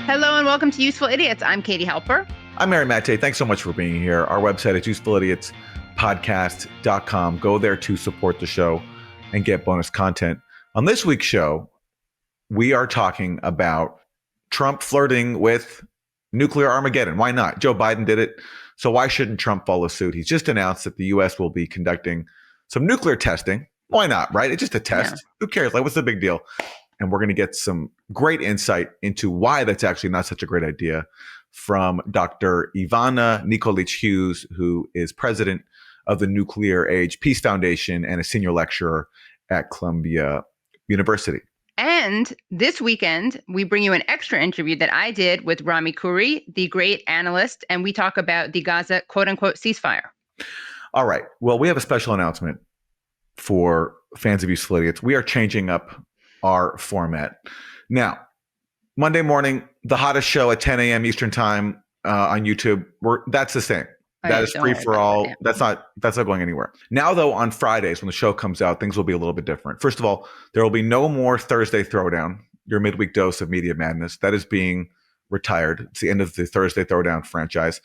Hello and welcome to Useful Idiots. I'm Katie Halper. I'm Mary Matte. Thanks so much for being here. Our website is usefulidiotspodcast.com. Go there to support the show and get bonus content. On this week's show, we are talking about Trump flirting with nuclear Armageddon. Why not? Joe Biden did it. So why shouldn't Trump follow suit? He's just announced that the U.S. will be conducting some nuclear testing. Why not, right? It's just a test. Yeah. Who cares? Like, what's the big deal? And we're going to get some great insight into why that's actually not such a great idea from Dr. Ivana Nikolić Hughes, who is president of the Nuclear Age Peace Foundation and a senior lecturer at Columbia University. And this weekend, we bring you an extra interview that I did with Rami Khouri, the great analyst, and we talk about the Gaza quote-unquote ceasefire. All right. Well, we have a special announcement for fans of Useful Idiots. We are changing up our format. Now, Monday morning, the hottest show at 10 a.m. Eastern time on YouTube, that's the same. That is free for all. Yeah. That's not going anywhere. Now, though, on Fridays when the show comes out, things will be a little bit different. First of all, there will be no more Thursday Throwdown, your midweek dose of media madness. That is being retired. It's the end of the Thursday Throwdown franchise.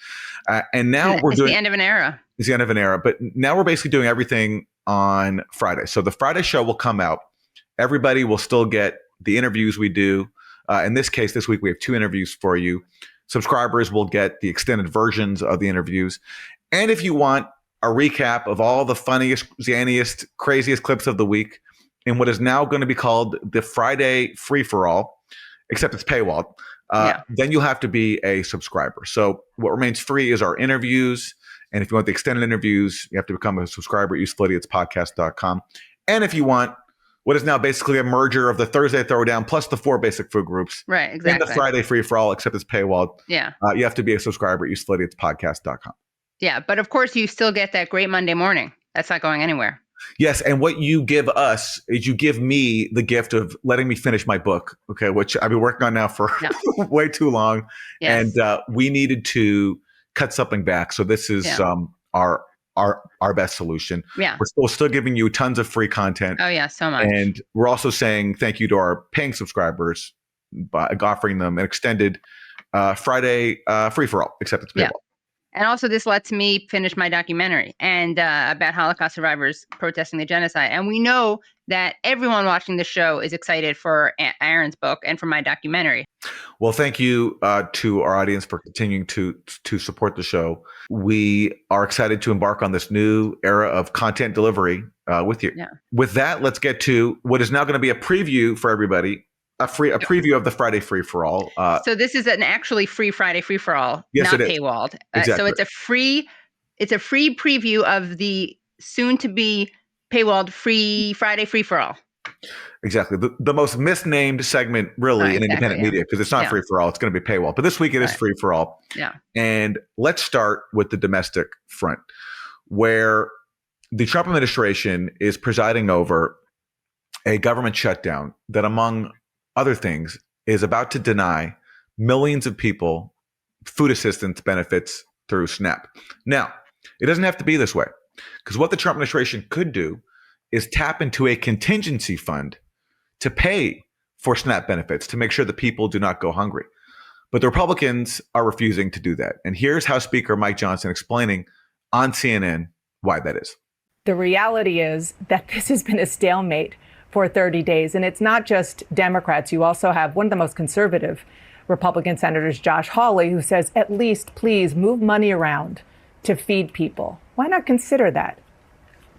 And now it's the end of an era. It's the end of an era. But now we're basically doing everything on Friday. So the Friday show will come out. Everybody will still get the interviews we do. In this case, this week, we have 2 interviews for you. Subscribers will get the extended versions of the interviews. And if you want a recap of all the funniest, zaniest, craziest clips of the week in what is now going to be called the Friday free-for-all, except it's paywalled, then you'll have to be a subscriber. So what remains free is our interviews. And if you want the extended interviews, you have to become a subscriber at usefulidiotspodcast.com. And if you want what is now basically a merger of the Thursday Throwdown plus the 4 basic food groups. Right, exactly. And the Friday free-for-all, except it's paywalled. Yeah. You have to be a subscriber at usefulidiotspodcast.com. Yeah, but of course, you still get that great Monday morning. That's not going anywhere. Yes, and what you give us is you give me the gift of letting me finish my book, okay, which I've been working on now for way too long. Yes. And we needed to cut something back. So this is our best solution. Yeah. We're still giving you tons of free content. Oh, yeah, so much. And we're also saying thank you to our paying subscribers by offering them an extended Friday free-for-all, except it's paywall. Yeah. And also this lets me finish my documentary and about Holocaust survivors protesting the genocide. And we know that everyone watching the show is excited for Aaron's book and for my documentary. Well, thank you to our audience for continuing to support the show. We are excited to embark on this new era of content delivery with you. Yeah. With that, let's get to what is now going to be a preview for everybody. A preview of the Friday free-for-all. So this is an actually free Friday free-for-all, yes, not paywalled. Exactly. So it's a free preview of the soon-to-be paywalled free Friday free-for-all. Exactly. The most misnamed segment really in independent media, because it's not free-for-all. It's going to be paywall. But this week it is free-for-all. Yeah. And let's start with the domestic front, where the Trump administration is presiding over a government shutdown that, among other things, is about to deny millions of people food assistance benefits through SNAP. Now, it doesn't have to be this way, because what the Trump administration could do is tap into a contingency fund to pay for SNAP benefits to make sure that people do not go hungry. But the Republicans are refusing to do that. And here's House Speaker Mike Johnson explaining on CNN why that is. The reality is that this has been a stalemate for 30 days. And it's not just Democrats. You also have one of the most conservative Republican senators, Josh Hawley, who says, at least, please move money around to feed people. Why not consider that?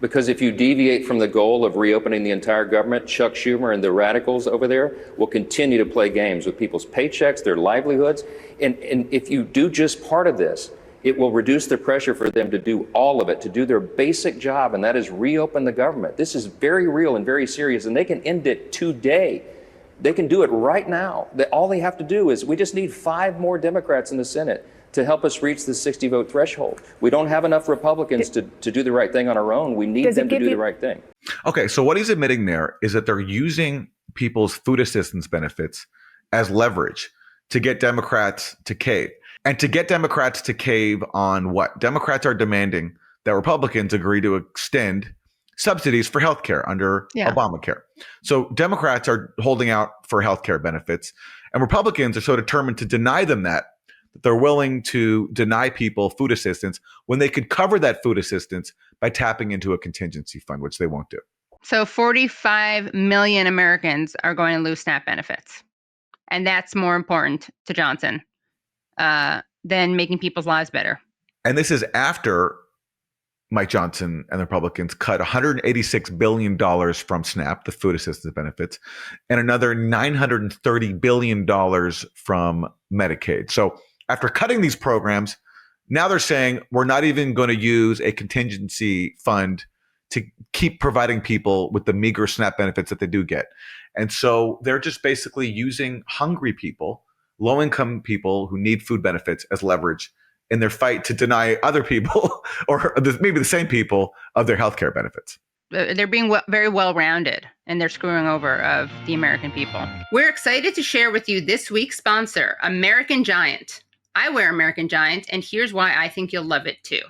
Because if you deviate from the goal of reopening the entire government, Chuck Schumer and the radicals over there will continue to play games with people's paychecks, their livelihoods. And if you do just part of this, it will reduce the pressure for them to do all of it, to do their basic job, and that is reopen the government. This is very real and very serious, and they can end it today. They can do it right now. All they have to do is, we just need 5 more Democrats in the Senate to help us reach the 60-vote threshold. We don't have enough Republicans to do the right thing on our own. We need them to do the right thing. Okay, so what he's admitting there is that they're using people's food assistance benefits as leverage to get Democrats to cave. And to get Democrats to cave on what? Democrats are demanding that Republicans agree to extend subsidies for healthcare under Obamacare. So Democrats are holding out for healthcare benefits, and Republicans are so determined to deny them that they're willing to deny people food assistance when they could cover that food assistance by tapping into a contingency fund, which they won't do. So 45 million Americans are going to lose SNAP benefits. And that's more important to Johnson than making people's lives better. And this is after Mike Johnson and the Republicans cut $186 billion from SNAP, the food assistance benefits, and another $930 billion from Medicaid. So after cutting these programs, now they're saying we're not even going to use a contingency fund to keep providing people with the meager SNAP benefits that they do get. And so they're just basically using hungry people, low-income people who need food benefits as leverage in their fight to deny other people, or maybe the same people, of their healthcare benefits. They're being very well-rounded, and they're screwing over of the American people. We're excited to share with you this week's sponsor, American Giant. I wear American Giant, and here's why I think you'll love it too.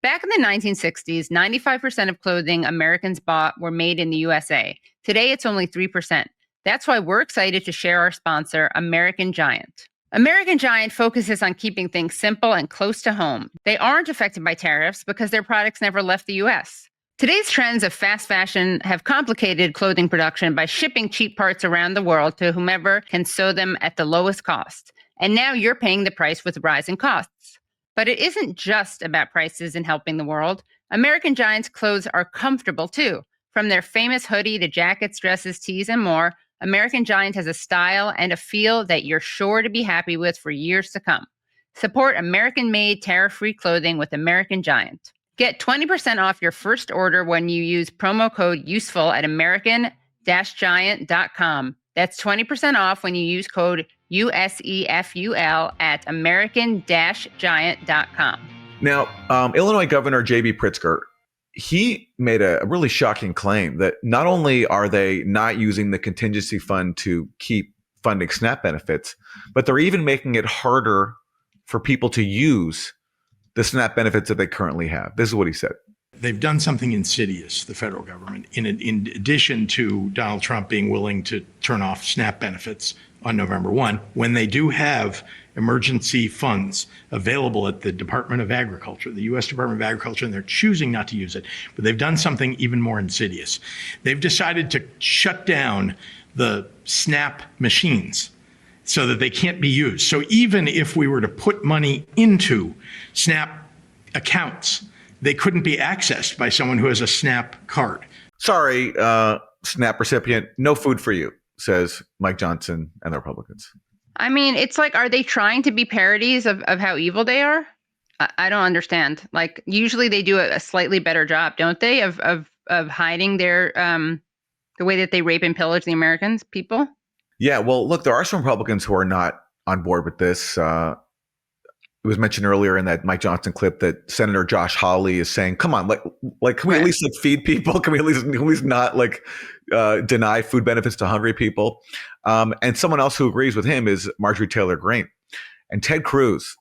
Back in the 1960s, 95% of clothing Americans bought were made in the USA. Today, it's only 3%. That's why we're excited to share our sponsor, American Giant. American Giant focuses on keeping things simple and close to home. They aren't affected by tariffs because their products never left the US. Today's trends of fast fashion have complicated clothing production by shipping cheap parts around the world to whomever can sew them at the lowest cost. And now you're paying the price with rising costs. But it isn't just about prices and helping the world. American Giant's clothes are comfortable too. From their famous hoodie to jackets, dresses, tees, and more, American Giant has a style and a feel that you're sure to be happy with for years to come. Support American-made, tariff-free clothing with American Giant. Get 20% off your first order when you use promo code USEFUL at american-giant.com. That's 20% off when you use code USEFUL at american-giant.com. Now, Illinois Governor J.B. Pritzker, he made a really shocking claim that not only are they not using the contingency fund to keep funding SNAP benefits, but they're even making it harder for people to use the SNAP benefits that they currently have. This is what he said. They've done something insidious, the federal government, in addition to Donald Trump being willing to turn off SNAP benefits on November 1, when they do have emergency funds available at the Department of Agriculture, the U.S. Department of Agriculture, and they're choosing not to use it. But they've done something even more insidious. They've decided to shut down the SNAP machines so that they can't be used. So even if we were to put money into SNAP accounts, they couldn't be accessed by someone who has a SNAP card. Sorry, SNAP recipient, no food for you, says Mike Johnson and the Republicans. I mean, it's like, are they trying to be parodies of how evil they are? I don't understand. Like, usually they do a slightly better job, don't they, of hiding their the way that they rape and pillage the American people? Yeah, well, look, there are some Republicans who are not on board with this. It was mentioned earlier in that Mike Johnson clip that Senator Josh Hawley is saying, "Come on, like, can we at least feed people? Can we at least not deny food benefits to hungry people?" And someone else who agrees with him is Marjorie Taylor Greene, and Ted Cruz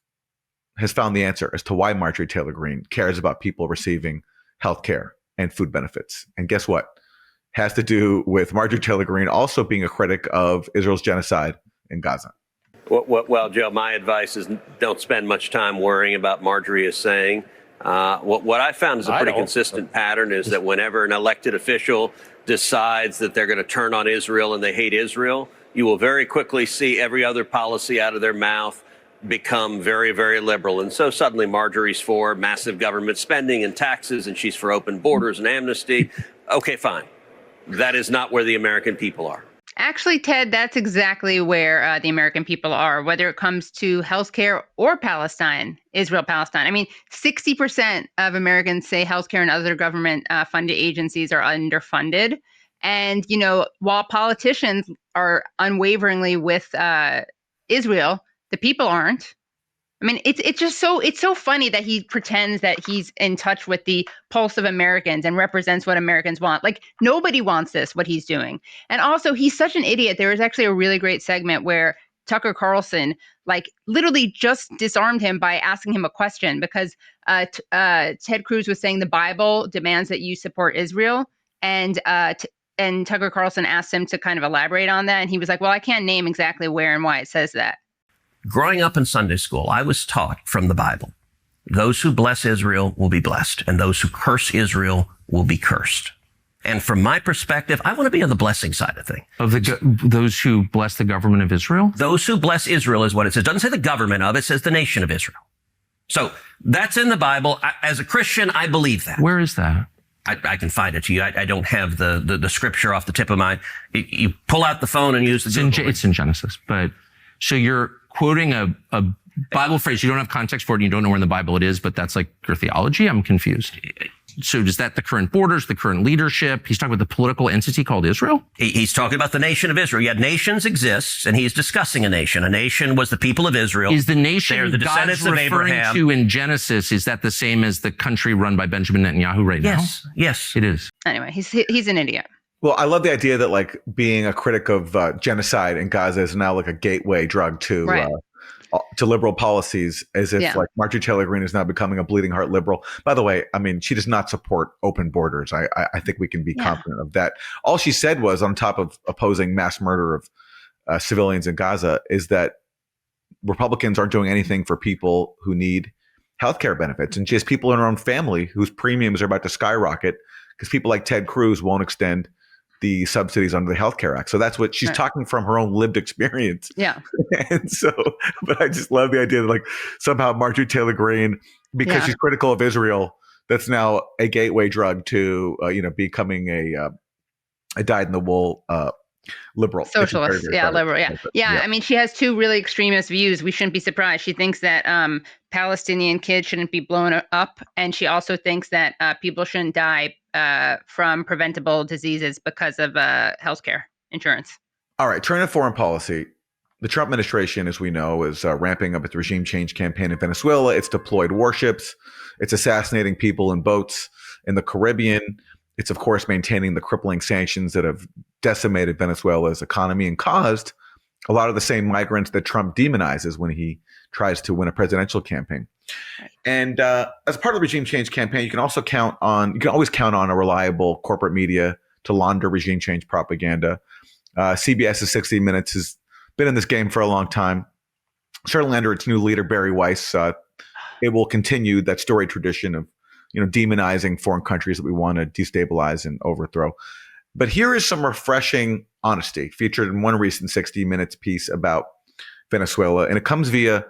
has found the answer as to why Marjorie Taylor Greene cares about people receiving health care and food benefits. And guess what? Has to do with Marjorie Taylor Greene also being a critic of Israel's genocide in Gaza. Well, Joe, my advice is don't spend much time worrying about Marjorie is saying. What I found is a pretty consistent pattern is that whenever an elected official decides that they're going to turn on Israel and they hate Israel, you will very quickly see every other policy out of their mouth become very, very liberal. And so suddenly Marjorie's for massive government spending and taxes, and she's for open borders and amnesty. Okay, fine. That is not where the American people are. Actually, Ted, that's exactly where the American people are, whether it comes to healthcare or Palestine, Israel-Palestine. I mean, 60% of Americans say healthcare and other government-funded agencies are underfunded. And, you know, while politicians are unwaveringly with Israel, the people aren't. I mean, it's so funny that he pretends that he's in touch with the pulse of Americans and represents what Americans want. Like, nobody wants this, what he's doing. And also, he's such an idiot. There was actually a really great segment where Tucker Carlson, literally just disarmed him by asking him a question because Ted Cruz was saying the Bible demands that you support Israel. And and Tucker Carlson asked him to kind of elaborate on that. And he was like, well, I can't name exactly where and why it says that. Growing up in Sunday school, I was taught from the Bible, those who bless Israel will be blessed, and those who curse Israel will be cursed. And from my perspective, I want to be on the blessing side of things. Of those who bless the government of Israel? Those who bless Israel is what it says. It doesn't say the government of it, says the nation of Israel. So that's in the Bible. As a Christian, I believe that. Where is that? I can find it to you. I don't have the scripture off the tip of my. You pull out the phone and use the. It's in Genesis, but so you're quoting a Bible phrase. You don't have context for it. And you don't know where in the Bible it is, but that's like your theology. I'm confused. So is that the current borders, the current leadership? He's talking about the political entity called Israel? He's talking about the nation of Israel. Yet nations exist, and he's discussing a nation. A nation was the people of Israel. Is the nation They're the descendants God's of referring Abraham. to in Genesis, is that the same as the country run by Benjamin Netanyahu right now? Yes. It is. Anyway, he's an idiot. Well, I love the idea that like being a critic of genocide in Gaza is now like a gateway drug to liberal policies, as if like Marjorie Taylor Greene is now becoming a bleeding heart liberal. By the way, I mean, she does not support open borders. I think we can be confident of that. All she said was, on top of opposing mass murder of civilians in Gaza, is that Republicans aren't doing anything for people who need healthcare benefits. And she has people in her own family whose premiums are about to skyrocket because people like Ted Cruz won't extend the subsidies under the Health Care Act. So that's what she's talking from her own lived experience. Yeah. And so, but I just love the idea that like somehow Marjorie Taylor Greene, because she's critical of Israel, that's now a gateway drug to, becoming a dyed-in-the-wool liberal. Socialist. Liberal. Yeah. I mean, she has two really extremist views. We shouldn't be surprised. She thinks that Palestinian kids shouldn't be blown up. And she also thinks that people shouldn't die from preventable diseases because of healthcare insurance. All right. Turning to foreign policy, the Trump administration, as we know, is ramping up its regime change campaign in Venezuela. It's deployed warships. It's assassinating people in boats in the Caribbean. It's, of course, maintaining the crippling sanctions that have decimated Venezuela's economy and caused a lot of the same migrants that Trump demonizes when he tries to win a presidential campaign. Right. And as part of the regime change campaign, you can always count on a reliable corporate media to launder regime change propaganda. CBS's 60 Minutes has been in this game for a long time. Certainly under its new leader, Barry Weiss, it will continue that storied tradition of demonizing foreign countries that we want to destabilize and overthrow. But here is some refreshing honesty featured in one recent 60 Minutes piece about Venezuela. And it comes via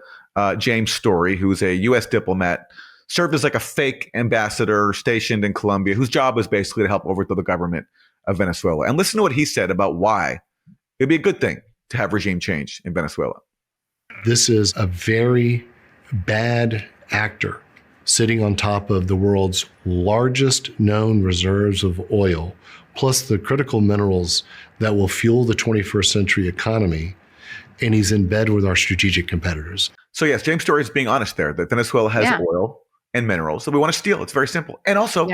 James Story, who's a U.S. diplomat, served as like a fake ambassador stationed in Colombia, whose job was basically to help overthrow the government of Venezuela. And listen to what he said about why it'd be a good thing to have regime change in Venezuela. This is a very bad actor sitting on top of the world's largest known reserves of oil, plus the critical minerals that will fuel the 21st century economy. And he's in bed with our strategic competitors. So yes, James Story is being honest there, that Venezuela has oil and minerals that we want to steal. It's very simple. And also,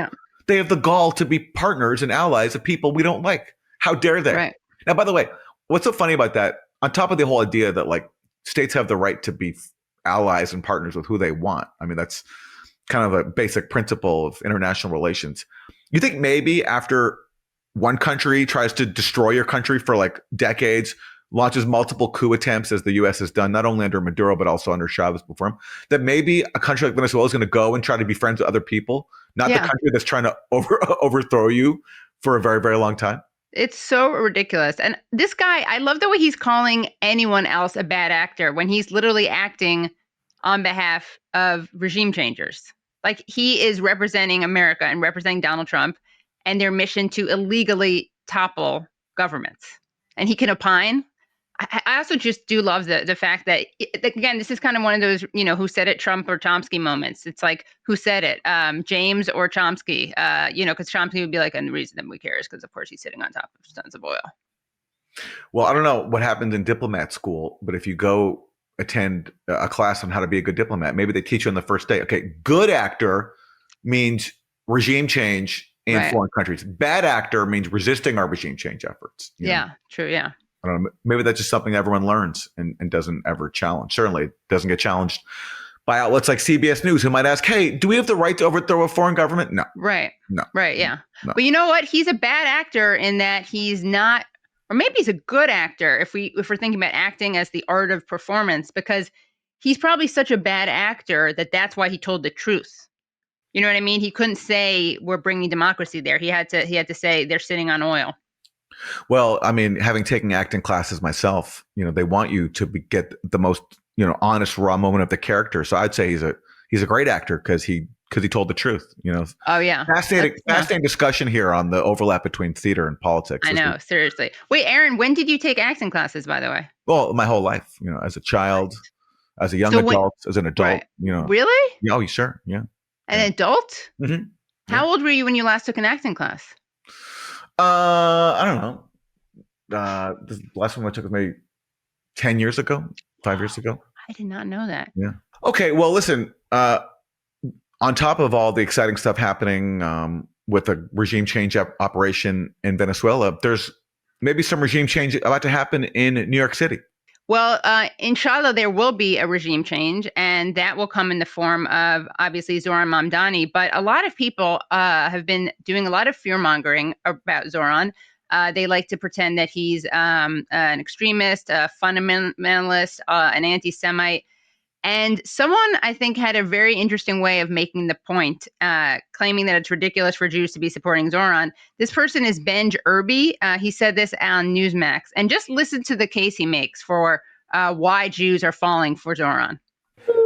they have the gall to be partners and allies of people we don't like. How dare they? Right. Now, by the way, what's so funny about that, on top of the whole idea that like states have the right to be allies and partners with who they want. I mean, that's kind of a basic principle of international relations. You think maybe after one country tries to destroy your country for like decades, launches multiple coup attempts, as the U.S. has done, not only under Maduro, but also under Chavez before him, that maybe a country like Venezuela is going to go and try to be friends with other people, not the country that's trying to overthrow you for a very, very long time? It's so ridiculous. And this guy, I love the way he's calling anyone else a bad actor when he's literally acting on behalf of regime changers. Like, he is representing America and representing Donald Trump and their mission to illegally topple governments. And he can opine. I also just do love the fact that, again, this is kind of one of those, who said it, Trump or Chomsky moments. It's like, who said it, James or Chomsky, because Chomsky would be like, and the reason that we care is because, of course, he's sitting on top of tons of oil. Well, I don't know what happens in diplomat school, but if you go attend a class on how to be a good diplomat, maybe they teach you on the first day, okay, good actor means regime change in foreign countries. Bad actor means resisting our regime change efforts. True. Yeah. I don't know. Maybe that's just something everyone learns and doesn't ever challenge. Certainly it doesn't get challenged by outlets like CBS News, who might ask, hey, do we have the right to overthrow a foreign government? No. Right. No. Right. Yeah. No. But you know what? He's a bad actor in that he's not, or maybe he's a good actor if we're thinking about acting as the art of performance, because he's probably such a bad actor that's why he told the truth. You know what I mean? He couldn't say we're bringing democracy there. He had to say they're sitting on oil. Well, I mean, having taken acting classes myself, they want you to get the most, honest, raw moment of the character. So I'd say he's a great actor because he told the truth. Oh yeah, fascinating discussion here on the overlap between theater and politics. I know, seriously. Wait, Aaron, when did you take acting classes, by the way? Well, my whole life. As a child, as a young adult, as an adult. Right. Really? Oh, sure, yeah. An adult? Mm-hmm. How old were you when you last took an acting class? I don't know. The last one I took was maybe 10 years ago, 5 years ago. I did not know that. Yeah. Okay. Well, listen, on top of all the exciting stuff happening with a regime change operation in Venezuela, there's maybe some regime change about to happen in New York City. Well, inshallah, there will be a regime change, and that will come in the form of, obviously, Zohran Mamdani. But a lot of people have been doing a lot of fear-mongering about Zohran. They like to pretend that he's an extremist, a fundamentalist, an anti-Semite. And someone, I think, had a very interesting way of making the point, claiming that it's ridiculous for Jews to be supporting Zohran. This person is Benj Irby. He said this on Newsmax. And just listen to the case he makes for why Jews are falling for Zohran.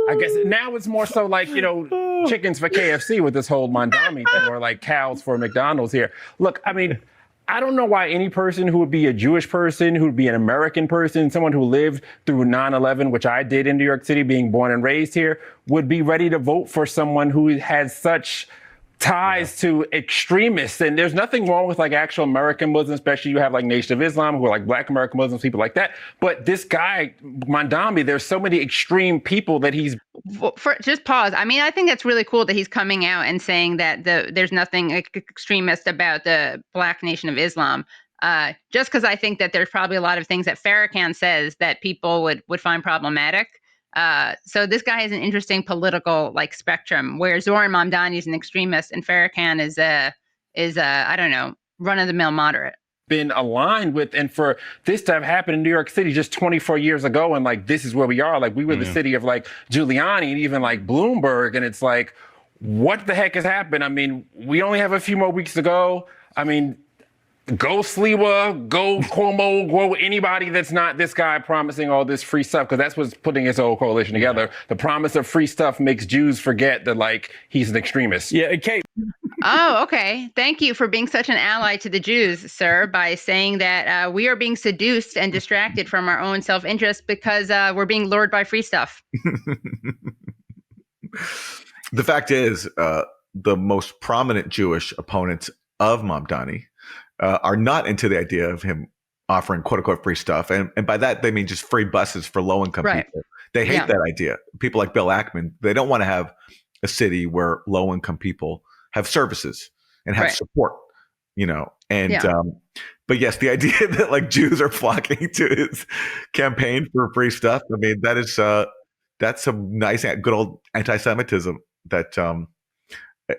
I guess now it's more so like, chickens for KFC with this whole Mamdani thing, or like cows for McDonald's here. Look, I mean, I don't know why any person who would be a Jewish person, who would be an American person, someone who lived through 9/11, which I did in New York City, being born and raised here, would be ready to vote for someone who has such ties to extremists. And there's nothing wrong with like actual American Muslims, especially you have like Nation of Islam, who are like Black American Muslims, people like that. But this guy, Mamdani, there's so many extreme people that he's... Just pause. I mean, I think that's really cool that he's coming out and saying that there's nothing extremist about the Black Nation of Islam. Just because I think that there's probably a lot of things that Farrakhan says that people would find problematic. So this guy has an interesting political spectrum where Zohran Mamdani is an extremist and Farrakhan is I don't know, run-of-the-mill moderate. Been aligned with, and for this to have happened in New York City just 24 years ago, and this is where we are. We were the city of Giuliani and even Bloomberg, and it's what the heck has happened? I mean, we only have a few more weeks to go. I mean, go Sliwa, go Cuomo, go anybody that's not this guy promising all this free stuff, because that's what's putting his whole coalition together. The promise of free stuff makes Jews forget that he's an extremist. Yeah, okay. Oh, okay. Thank you for being such an ally to the Jews, sir, by saying that we are being seduced and distracted from our own self-interest because we're being lured by free stuff. The fact is, the most prominent Jewish opponents of Mamdani are not into the idea of him offering quote unquote free stuff. And by that, they mean just free buses for low income people. They hate that idea. People like Bill Ackman, they don't want to have a city where low income people have services and have support, but yes, the idea that Jews are flocking to his campaign for free stuff. I mean, that's some nice, good old anti-Semitism that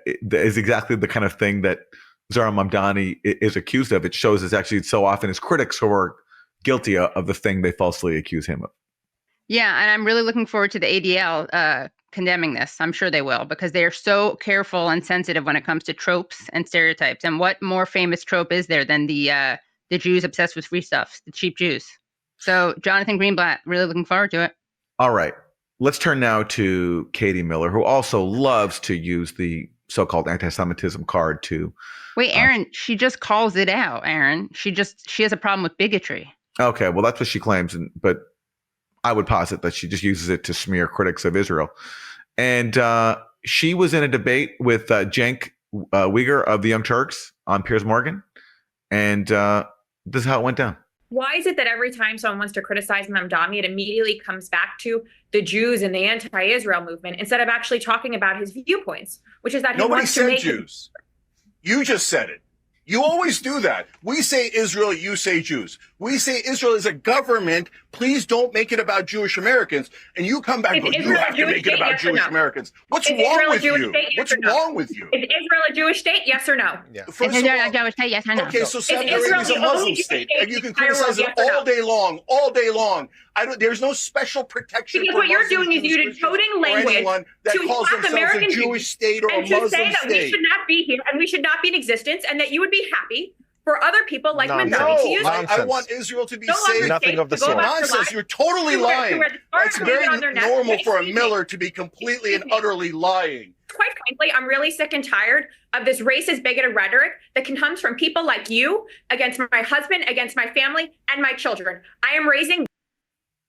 is exactly the kind of thing that Zohran Mamdani is accused of. It shows it's actually so often his critics who are guilty of the thing they falsely accuse him of. Yeah, and I'm really looking forward to the ADL condemning this. I'm sure they will, because they are so careful and sensitive when it comes to tropes and stereotypes. And what more famous trope is there than the Jews obsessed with free stuff, the cheap Jews? So Jonathan Greenblatt, really looking forward to it. All right. Let's turn now to Katie Miller, who also loves to use the so-called anti-Semitism card to... Wait, Aaron, she just calls it out, Aaron. She has a problem with bigotry. Okay, well, that's what she claims, but I would posit that she just uses it to smear critics of Israel. And she was in a debate with Cenk Uygur of the Young Turks on Piers Morgan. And this is how it went down. Why is it that every time someone wants to criticize Mamdani, it immediately comes back to the Jews and the anti-Israel movement instead of actually talking about his viewpoints, which is that nobody said Jews. You just said it. You always do that. We say Israel, you say Jews. We say Israel is a government. Please don't make it about Jewish Americans. And you come back and go, you have to make it about Jewish Americans. What's wrong with you? What's wrong with you? Is Israel a Jewish state? Yes or no? Yeah. Is Israel a Jewish state? Yes or no? Okay, so Saudi Arabia is a Muslim state, and you can criticize it all day long, all day long. There's no special protection. Because what you're doing is you're decoding language that to calls mock themselves American a Jewish state or a and to Muslim say that state. we should not be here and we should not be in existence, and that you would be happy for other people like Mandami to use I want Israel to be no safe. Nothing of the sort. Nonsense. You're totally lying. It's very normal for a Miller to be completely and utterly lying. Quite frankly, I'm really sick and tired of this racist, bigoted rhetoric that comes from people like you against my husband, against my family, and my children. I am raising.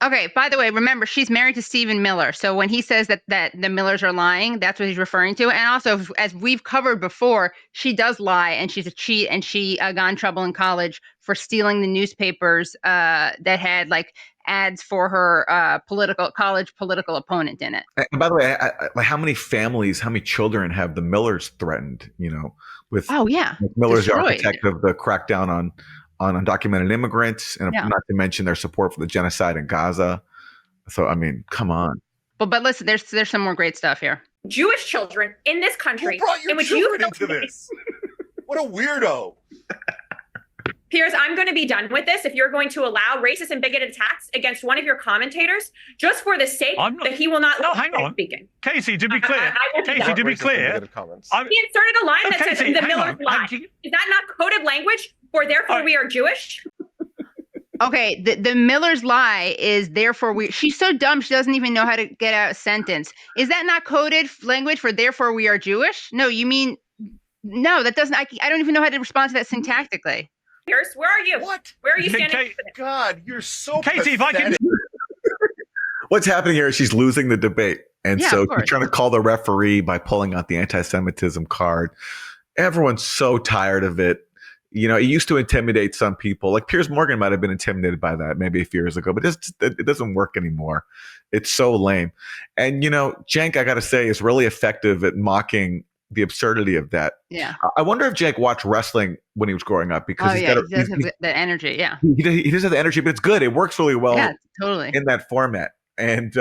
Okay, by the way, remember, she's married to Stephen Miller. So when he says that the Millers are lying, that's what he's referring to. And also, as we've covered before, she does lie and she's a cheat, and she got in trouble in college for stealing the newspapers that had like ads for her college political opponent in it. And by the way, like how many families, how many children have the Millers threatened, with Millers are architect of the crackdown on undocumented immigrants, and not to mention their support for the genocide in Gaza. So, I mean, come on. But listen, there's some more great stuff here. Jewish children in this country. Who brought your in which children into this? What a weirdo. Piers, I'm going to be done with this if you're going to allow racist and bigoted attacks against one of your commentators just for the sake that he will not hang on. speaking. Casey, to be clear, he inserted a line that says the Millers lie. Is that not coded language for therefore we are Jewish? Okay, the Miller's lie is therefore she's so dumb she doesn't even know how to get out a sentence. Is that not coded language for therefore we are Jewish? No, you mean, no, that doesn't, I don't even know how to respond to that syntactically. Pierce, where are you? What? Where are you standing? God, you're so Casey, if I can. What's happening here is she's losing the debate. And so she's trying to call the referee by pulling out the anti-Semitism card. Everyone's so tired of it. It used to intimidate some people. Like Piers Morgan might have been intimidated by that maybe a few years ago, but it doesn't work anymore. It's so lame. And, Cenk, I got to say, is really effective at mocking the absurdity of that. Yeah. I wonder if Cenk watched wrestling when he was growing up, because he does have the energy. Yeah. He does have the energy, but it's good. It works really well. Yeah, totally. In that format. And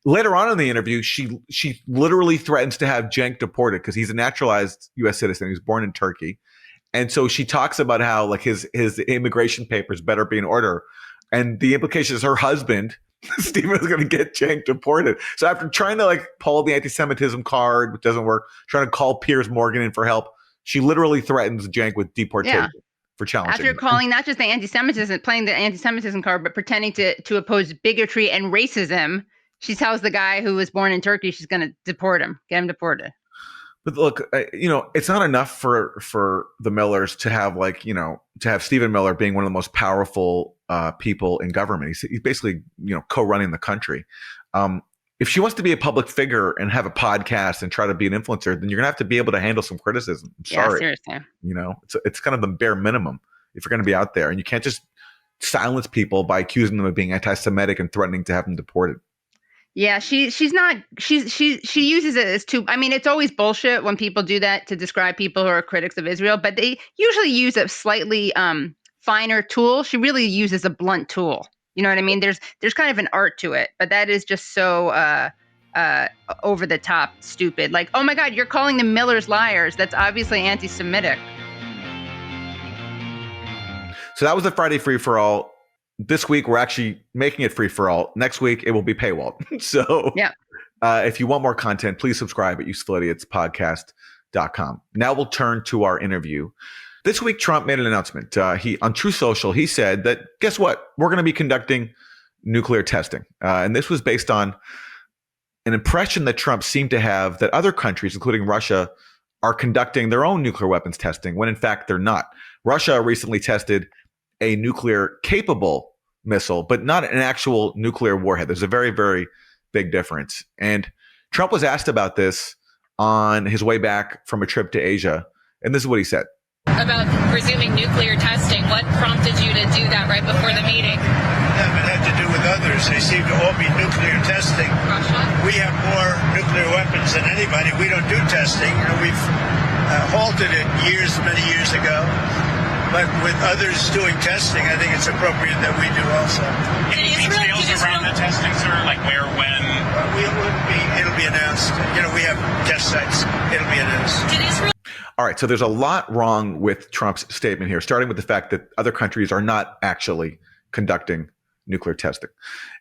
later on in the interview, she literally threatens to have Cenk deported because he's a naturalized U.S. citizen. He was born in Turkey. And so she talks about how like his immigration papers better be in order. And the implication is her husband, Stephen, is going to get Cenk deported. So after trying to like pull the anti-Semitism card, which doesn't work, trying to call Piers Morgan in for help, she literally threatens Cenk with deportation for challenging. After calling not just the anti-Semitism, playing the anti-Semitism card, but pretending to oppose bigotry and racism, she tells the guy who was born in Turkey she's going to deport him, get him deported. But look, it's not enough for the Millers to have to have Stephen Miller being one of the most powerful people in government. He's basically, co-running the country. If she wants to be a public figure and have a podcast and try to be an influencer, then you're gonna have to be able to handle some criticism. I'm sorry. Yeah, seriously. It's kind of the bare minimum if you're going to be out there, and you can't just silence people by accusing them of being anti-Semitic and threatening to have them deported. Yeah, she uses it as it's always bullshit when people do that to describe people who are critics of Israel, but they usually use a slightly finer tool. She really uses a blunt tool. You know what I mean? There's kind of an art to it, but that is just so over the top stupid. Like, oh my God, you're calling the Millers liars. That's obviously anti-Semitic. So that was the Friday Free for All. This week, we're actually making it free for all. Next week, it will be paywalled. So if you want more content, please subscribe at usefulidiots.podcast.com. Now we'll turn to our interview. This week, Trump made an announcement. On Truth Social, he said that, guess what? We're going to be conducting nuclear testing. And this was based on an impression that Trump seemed to have that other countries, including Russia, are conducting their own nuclear weapons testing, when in fact they're not. Russia recently tested a nuclear-capable missile, but not an actual nuclear warhead. There's a very, very big difference. And Trump was asked about this on his way back from a trip to Asia, and this is what he said. About resuming nuclear testing, what prompted you to do that right before the meeting? It had to do with others. They seem to all be nuclear testing. Russia? We have more nuclear weapons than anybody. We don't do testing. halted it many years ago. But with others doing testing, I think it's appropriate that we do also. Any details around the testing, sir? Like where, when? It'll be announced. We have test sites. It'll be announced. All right, so there's a lot wrong with Trump's statement here, starting with the fact that other countries are not actually conducting nuclear testing.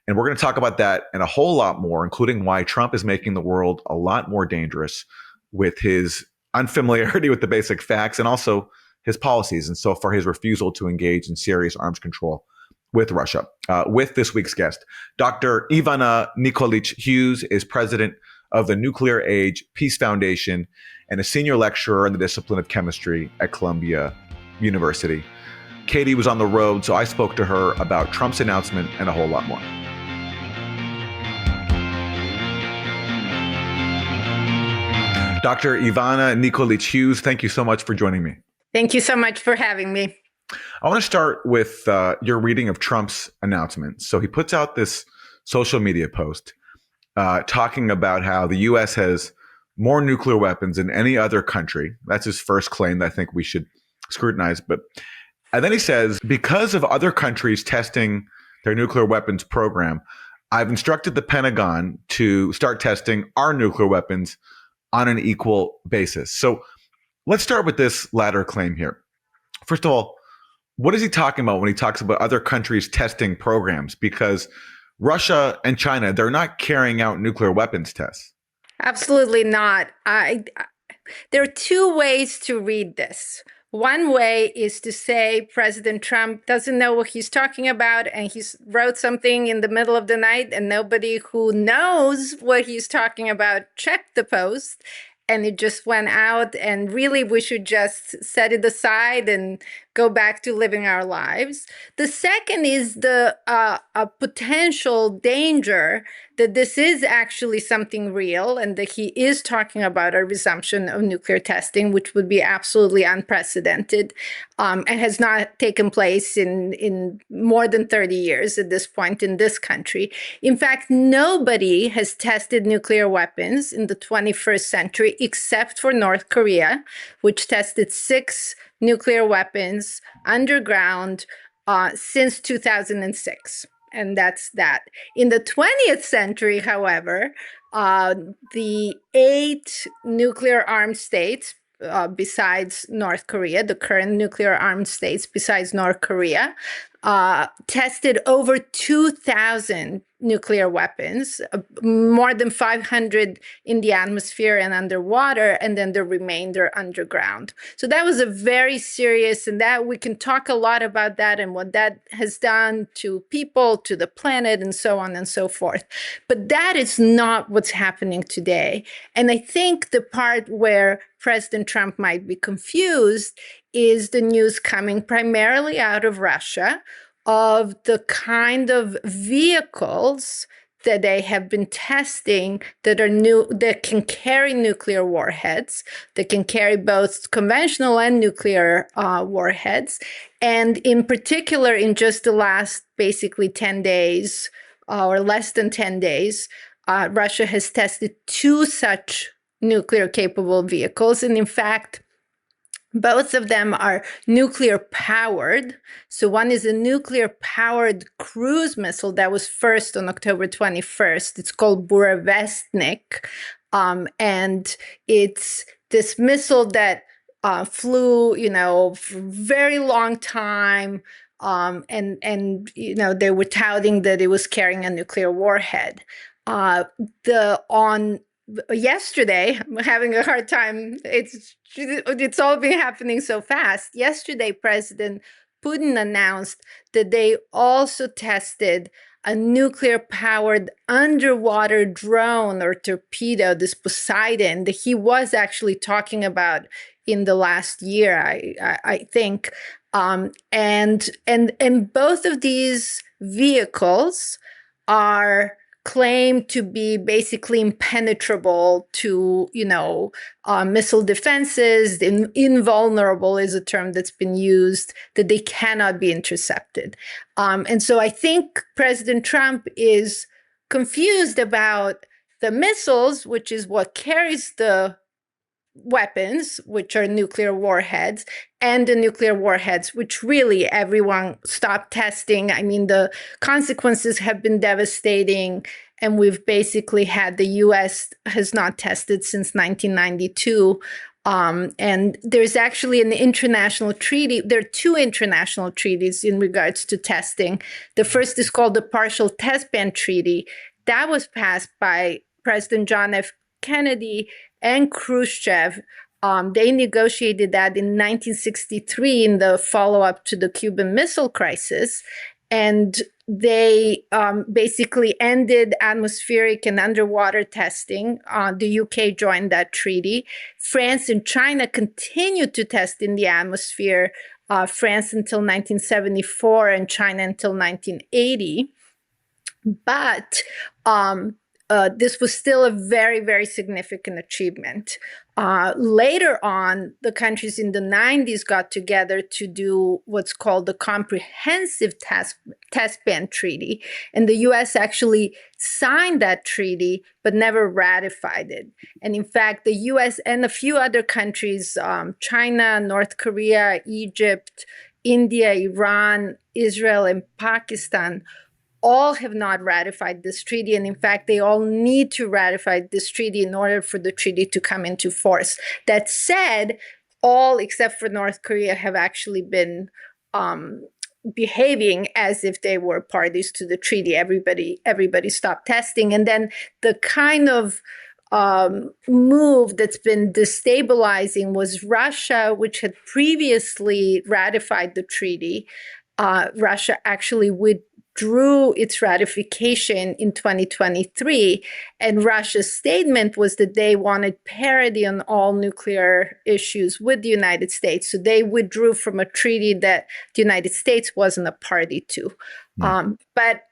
And we're going to talk about that and a whole lot more, including why Trump is making the world a lot more dangerous with his unfamiliarity with the basic facts and also his policies, and so far his refusal to engage in serious arms control with Russia. With this week's guest, Dr. Ivana Nikolić Hughes is president of the Nuclear Age Peace Foundation and a senior lecturer in the discipline of chemistry at Columbia University. Katie was on the road, so I spoke to her about Trump's announcement and a whole lot more. Dr. Ivana Nikolić Hughes, thank you so much for joining me. Thank you so much for having me. I want to start with your reading of Trump's announcement. So he puts out this social media post talking about how the U.S. has more nuclear weapons than any other country. That's his first claim that I think we should scrutinize. And then he says, because of other countries testing their nuclear weapons program, I've instructed the Pentagon to start testing our nuclear weapons on an equal basis. So let's start with this latter claim here. First of all, what is he talking about when he talks about other countries testing programs? Because Russia and China, they're not carrying out nuclear weapons tests. Absolutely not. There are two ways to read this. One way is to say President Trump doesn't know what he's talking about, and he wrote something in the middle of the night, and nobody who knows what he's talking about checked the post, and it just went out, and really we should just set it aside and go back to living our lives. The second is the a potential danger that this is actually something real and that he is talking about a resumption of nuclear testing, which would be absolutely unprecedented and has not taken place in more than 30 years at this point in this country. In fact, nobody has tested nuclear weapons in the 21st century except for North Korea, which tested 6 nuclear weapons underground since 2006. And that's that. In the 20th century, however, the 8 nuclear armed states, besides North Korea, the current nuclear armed states besides North Korea, tested over 2,000 nuclear weapons, more than 500 in the atmosphere and underwater, and then the remainder underground. So that was a very serious, and that we can talk a lot about that and what that has done to people, to the planet, and so on and so forth. But that is not what's happening today. And I think the part where President Trump might be confused is the news coming primarily out of Russia of the kind of vehicles that they have been testing that are new, that can carry nuclear warheads, that can carry both conventional and nuclear warheads. And in particular, in just the last basically 10 days or less than 10 days, Russia has tested 2 such nuclear capable vehicles. And in fact, both of them are nuclear powered. So one is a nuclear powered cruise missile that was first on October 21st. It's called Burevestnik. And it's this missile that flew, for a very long time. And they were touting that it was carrying a nuclear warhead. Yesterday, I'm having a hard time. It's all been happening so fast. Yesterday, President Putin announced that they also tested a nuclear-powered underwater drone or torpedo, this Poseidon, that he was actually talking about in the last year, I think. And both of these vehicles are claimed to be basically impenetrable to, missile defenses. Invulnerable is a term that's been used, that they cannot be intercepted. And so I think President Trump is confused about the missiles, which is what carries the weapons, which are nuclear warheads, and the nuclear warheads, which really everyone stopped testing. I mean, the consequences have been devastating. And we've basically had the US has not tested since 1992. And there's actually an international treaty. There are two international treaties in regards to testing. The first is called the Partial Test Ban Treaty. That was passed by President John F. Kennedy and Khrushchev. They negotiated that in 1963 in the follow-up to the Cuban Missile Crisis. And they basically ended atmospheric and underwater testing. The UK joined that treaty. France and China continued to test in the atmosphere, France until 1974 and China until 1980. But this was still a very, very significant achievement. Later on, the countries in the 90s got together to do what's called the Comprehensive Test Ban Treaty. And the US actually signed that treaty, but never ratified it. And in fact, the US and a few other countries, China, North Korea, Egypt, India, Iran, Israel, and Pakistan, all have not ratified this treaty. And in fact, they all need to ratify this treaty in order for the treaty to come into force. That said, all except for North Korea have actually been behaving as if they were parties to the treaty. Everybody stopped testing. And then the kind of move that's been destabilizing was Russia, which had previously ratified the treaty. Russia actually withdrew its ratification in 2023, and Russia's statement was that they wanted parity on all nuclear issues with the United States. So they withdrew from a treaty that the United States wasn't a party to. But,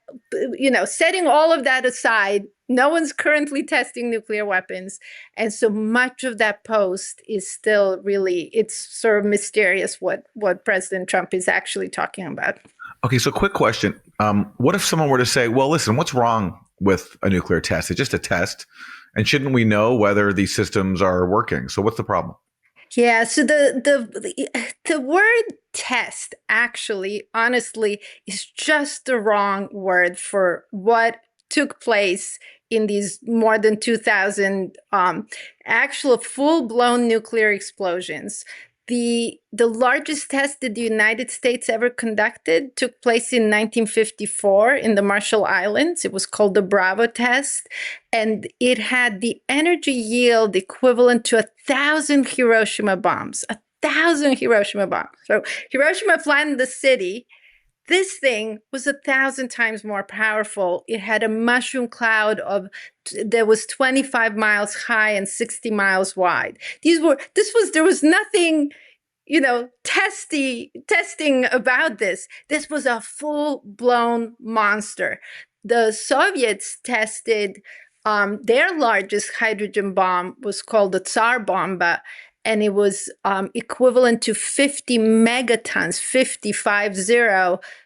you know, setting all of that aside, no one's currently testing nuclear weapons. And so much of that post is still really, it's sort of mysterious what President Trump is actually talking about. Okay, so quick question. What if someone were to say, well, listen, what's wrong with a nuclear test? It's just a test. And shouldn't we know whether these systems are working? So what's the problem? Yeah, so the word test actually, honestly, is just the wrong word for what took place in these more than 2,000 actual full-blown nuclear explosions. The largest test that the United States ever conducted took place in 1954 in the Marshall Islands. It was called the Bravo test, and it had the energy yield equivalent to 1,000 Hiroshima bombs. 1,000 Hiroshima bombs. So Hiroshima flattened the city. This thing was 1,000 times more powerful. It had a mushroom cloud that was 25 miles high and 60 miles wide. There was nothing, you know, testing about this. This was a full-blown monster. The Soviets tested their largest hydrogen bomb was called the Tsar Bomba, and it was equivalent to 50 megatons, 50.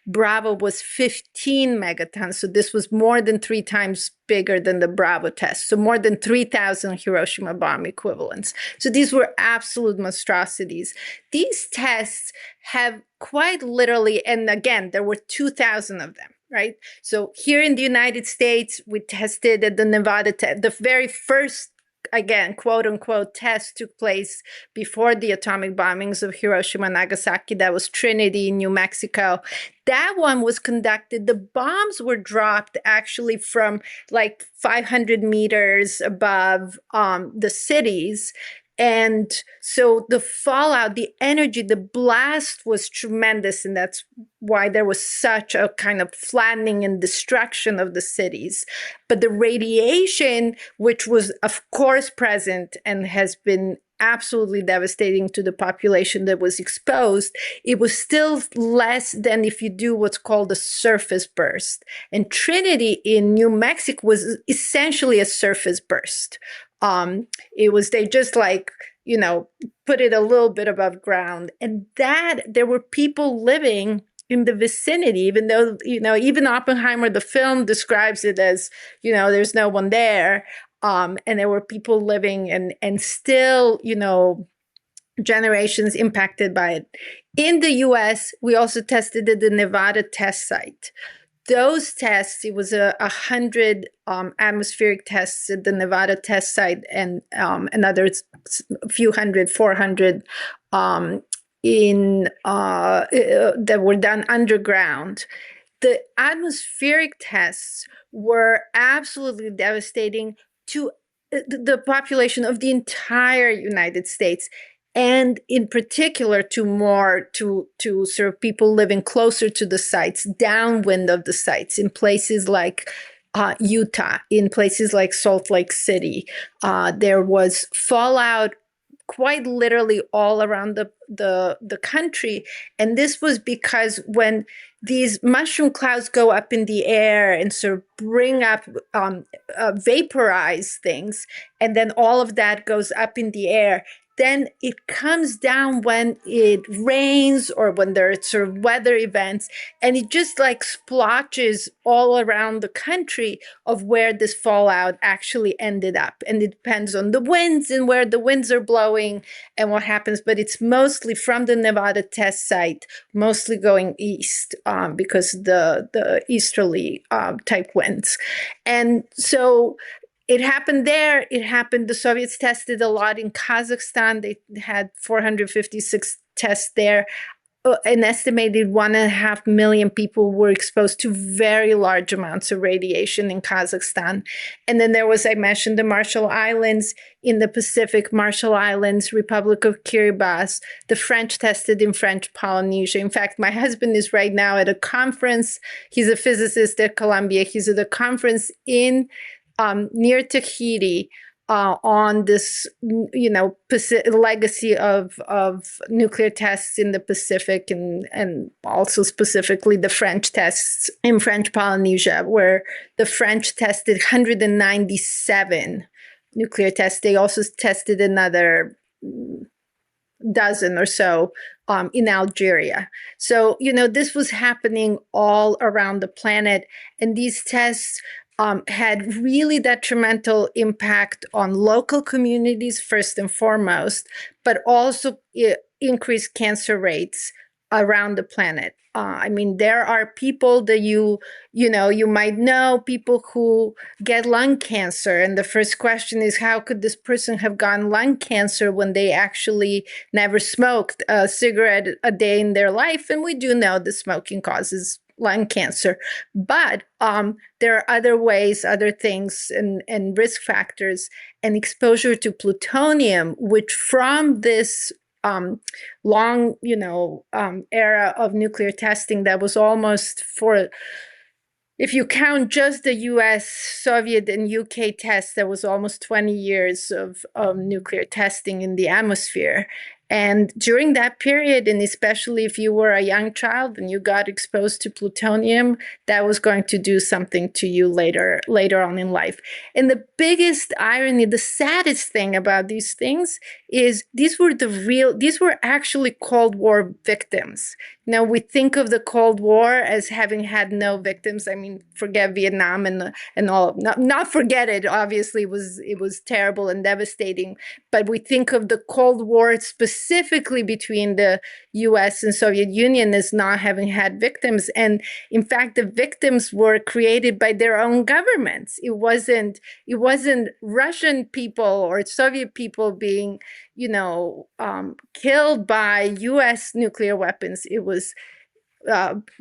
Bravo was 15 megatons. So this was more than 3 times bigger than the Bravo test. So more than 3,000 Hiroshima bomb equivalents. So these were absolute monstrosities. These tests have quite literally, and again, there were 2,000 of them. Right. So here in the United States, we tested at the Nevada test. The very first, again, quote unquote, test took place before the atomic bombings of Hiroshima and Nagasaki. That was Trinity in New Mexico. That one was conducted. The bombs were dropped actually from like 500 meters above the cities. And so the fallout, the energy, the blast was tremendous. And that's why there was such a kind of flattening and destruction of the cities. But the radiation, which was, of course, present and has been absolutely devastating to the population that was exposed, it was still less than if you do what's called a surface burst. And Trinity in New Mexico was essentially a surface burst. They just like, you know, put it a little bit above ground, and that there were people living in the vicinity, even though, you know, even Oppenheimer, the film describes it as, you know, there's no one there. And there were people living and still, generations impacted by it. In the US, we also tested at the Nevada test site. Those tests, it was 100 atmospheric tests at the Nevada test site, and another few hundred, 400 that were done underground. The atmospheric tests were absolutely devastating to the population of the entire United States, and in particular to sort of people living closer to the sites, downwind of the sites, in places like Utah, in places like Salt Lake City. There was fallout quite literally all around the country. And this was because when these mushroom clouds go up in the air and sort of bring up, vaporize things, and then all of that goes up in the air, then it comes down when it rains or when there are sort of weather events, and it just like splotches all around the country of where this fallout actually ended up. And it depends on the winds and where the winds are blowing and what happens, but it's mostly from the Nevada test site, mostly going east because the easterly type winds. And so it happened there. It happened. The Soviets tested a lot in Kazakhstan. They had 456 tests there. An estimated 1.5 million people were exposed to very large amounts of radiation in Kazakhstan. And then there was, I mentioned, the Marshall Islands in the Pacific, Marshall Islands, Republic of Kiribati. The French tested in French Polynesia. In fact, my husband is right now at a conference. He's a physicist at Columbia. He's at a conference in near Tahiti on this, legacy of nuclear tests in the Pacific and also specifically the French tests in French Polynesia, where the French tested 197 nuclear tests. They also tested another dozen or so in Algeria. So, this was happening all around the planet. And these tests had really detrimental impact on local communities, first and foremost, but also increased cancer rates around the planet. There are people that you might know, people who get lung cancer. And the first question is, how could this person have gotten lung cancer when they actually never smoked a cigarette a day in their life? And we do know that smoking causes lung cancer. But there are other ways, other things and risk factors, and exposure to plutonium, which from this long, era of nuclear testing that was almost if you count just the US, Soviet, and UK tests, there was almost 20 years of nuclear testing in the atmosphere. And during that period, and especially if you were a young child and you got exposed to plutonium, that was going to do something to you later on in life. And the biggest irony, the saddest thing about these things is these were actually Cold War victims. Now, we think of the Cold War as having had no victims. Forget Vietnam and all. Not forget it. Obviously, it was terrible and devastating. But we think of the Cold War specifically between the U.S. and Soviet Union as not having had victims. And in fact, the victims were created by their own governments. It wasn't Russian people or Soviet people being killed by U.S. nuclear weapons. It was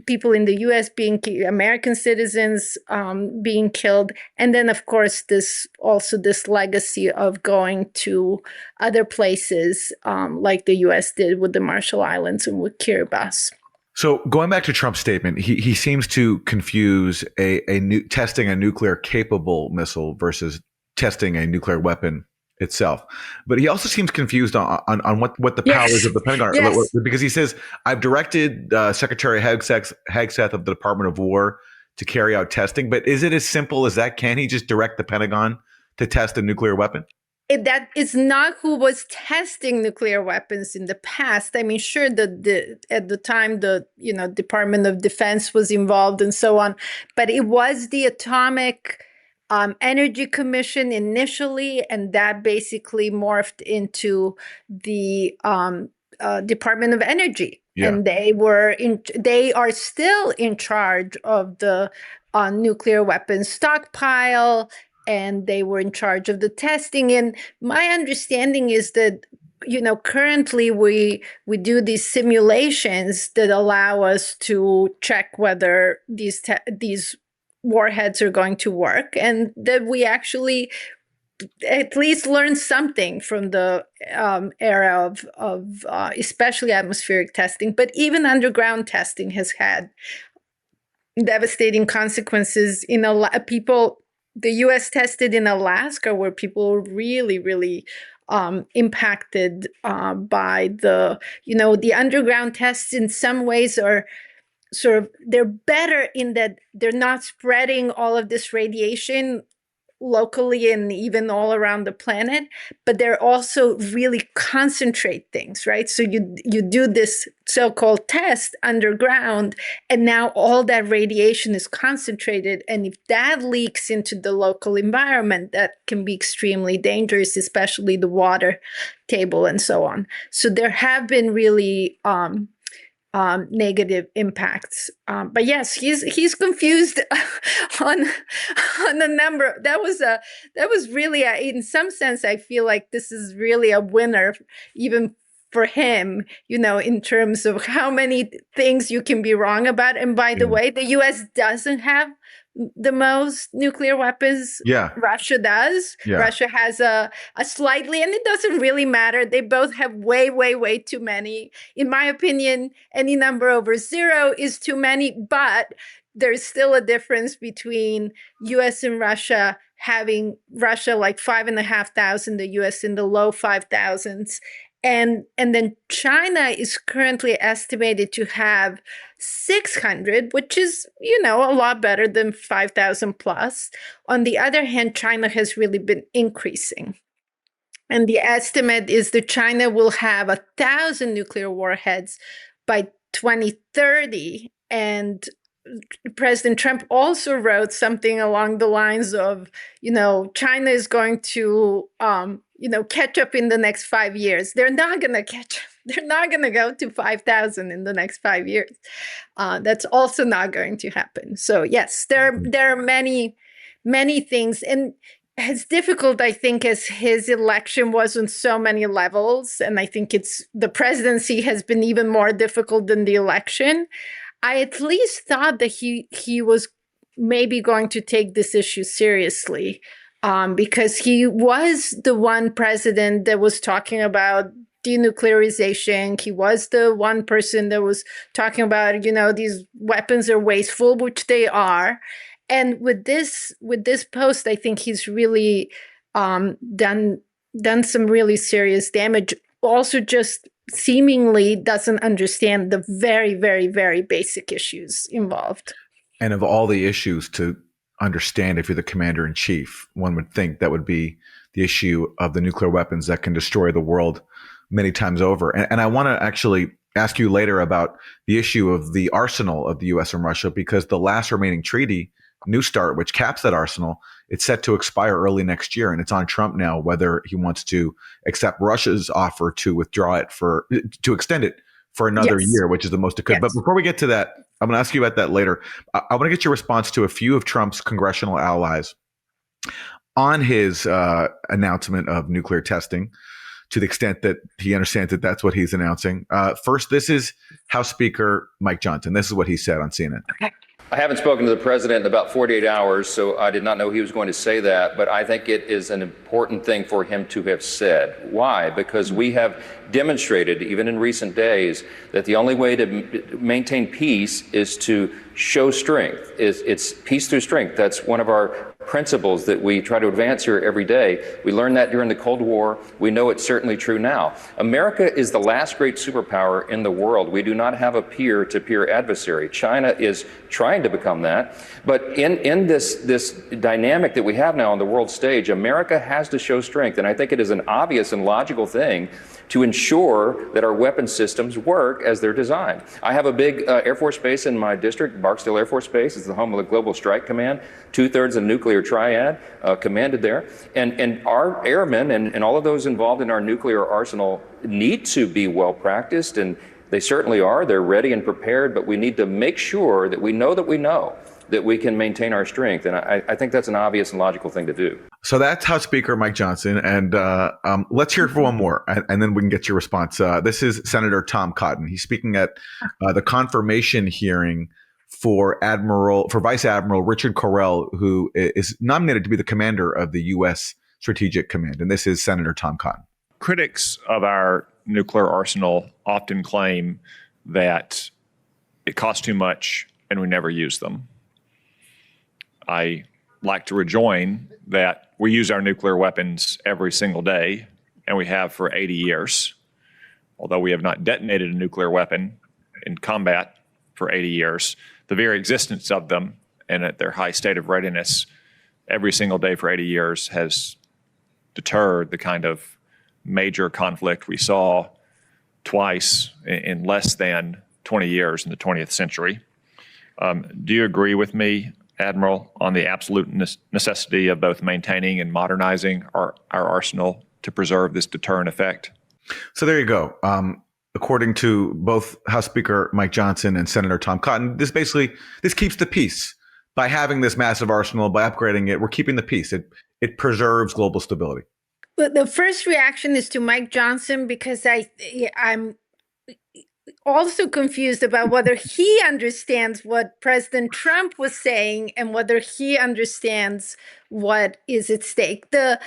people in the U.S. being American citizens being killed, and then of course this legacy of going to other places like the U.S. did with the Marshall Islands and with Kiribati. So going back to Trump's statement, he seems to confuse testing a nuclear capable missile versus testing a nuclear weapon itself. But he also seems confused on what the powers of the Pentagon are. Yes. Because he says, I've directed Secretary Hegseth of the Department of War to carry out testing. But is it as simple as that? Can he just direct the Pentagon to test a nuclear weapon? That is not who was testing nuclear weapons in the past. Sure, at the time the Department of Defense was involved and so on, but it was the Atomic Energy Commission initially, and that basically morphed into the Department of Energy. Yeah. And they are still in charge of the nuclear weapons stockpile, and they were in charge of the testing. And my understanding is that, currently we do these simulations that allow us to check whether these warheads are going to work, and that we actually at least learn something from the era of especially atmospheric testing. But even underground testing has had devastating consequences in people. The U.S. tested in Alaska, where people were really, really impacted by the underground tests. In some ways are they're better in that they're not spreading all of this radiation locally and even all around the planet, but they're also really concentrate things, right? So you do this so-called test underground, and now all that radiation is concentrated, and if that leaks into the local environment, that can be extremely dangerous, especially the water table and so on. So there have been really negative impacts. But yes, he's confused on a number. That was really in some sense, I feel like this is really a winner, even for him, in terms of how many things you can be wrong about. And by the way, the U.S. doesn't have the most nuclear weapons. Yeah. Russia does. Yeah. Russia has a slightly, and it doesn't really matter. They both have way, way, way too many. In my opinion, any number over 0 is too many, but there's still a difference between US and Russia, having Russia like 5,500, the US in the low 5,000s. And then China is currently estimated to have 600, which is, a lot better than 5,000 plus. On the other hand, China has really been increasing. And the estimate is that China will have 1,000 nuclear warheads by 2030. And President Trump also wrote something along the lines of, China is going to, catch up in the next 5 years. They're not going to catch up. They're not going to go to 5,000 in the next 5 years. That's also not going to happen. So yes, there are many, many things. And as difficult, I think, as his election was on so many levels, and I think the presidency has been even more difficult than the election, I at least thought that he was maybe going to take this issue seriously, because he was the one president that was talking about denuclearization. He was the one person that was talking about, these weapons are wasteful, which they are. And with this post, I think he's really done some really serious damage. Also, just seemingly doesn't understand the very, very, very basic issues involved. And of all the issues to understand, if you're the commander in chief, one would think that would be the issue of the nuclear weapons that can destroy the world many times over. And I want to actually ask you later about the issue of the arsenal of the U.S. and Russia, because the last remaining treaty, New START, which caps that arsenal, it's set to expire early next year. And it's on Trump now whether he wants to accept Russia's offer to withdraw it to extend it for another year, which is the most it could. Yes. But before we get to that, I'm going to ask you about that later. I want to get your response to a few of Trump's congressional allies on his announcement of nuclear testing, to the extent that he understands that that's what he's announcing. First, this is House Speaker Mike Johnson. This is what he said on CNN. Okay. I haven't spoken to the president in about 48 hours, so I did not know he was going to say that, but I think it is an important thing for him to have said. Why? Because we have demonstrated, even in recent days, that the only way to maintain peace is to show strength. It's peace through strength. That's one of our principles that we try to advance here every day. We learned that during the Cold War. We know it's certainly true now. America is the last great superpower in the world. We do not have a peer-to-peer adversary. China is trying to become that. But in this dynamic that we have now on the world stage, America has to show strength. And I think it is an obvious and logical thing to ensure that our weapon systems work as they're designed. I have a big Air Force base in my district, Barksdale Air Force Base. It's the home of the Global Strike Command. 2/3 of the nuclear triad commanded there. And our airmen and all of those involved in our nuclear arsenal need to be well practiced, and they certainly are. They're ready and prepared, but we need to make sure that we know that we can maintain our strength. And I think that's an obvious and logical thing to do. So that's House Speaker Mike Johnson. And let's hear it for one more, and then we can get your response. This is Senator Tom Cotton. He's speaking at the confirmation hearing for Vice Admiral Richard Correll, who is nominated to be the commander of the U.S. Strategic Command. And this is Senator Tom Cotton. Critics of our nuclear arsenal often claim that it costs too much and we never use them. I like to rejoin that we use our nuclear weapons every single day, and we have for 80 years. Although we have not detonated a nuclear weapon in combat for 80 years, the very existence of them and at their high state of readiness every single day for 80 years has deterred the kind of major conflict we saw twice in less than 20 years in the 20th century. Do you agree with me, Admiral, on the absolute necessity of both maintaining and modernizing our arsenal to preserve this deterrent effect? So there you go. According to both House Speaker Mike Johnson and Senator Tom Cotton, this keeps the peace. By having this massive arsenal, by upgrading it, we're keeping the peace. It preserves global stability. But the first reaction is to Mike Johnson, because I'm also confused about whether he understands what President Trump was saying and whether he understands what is at stake. The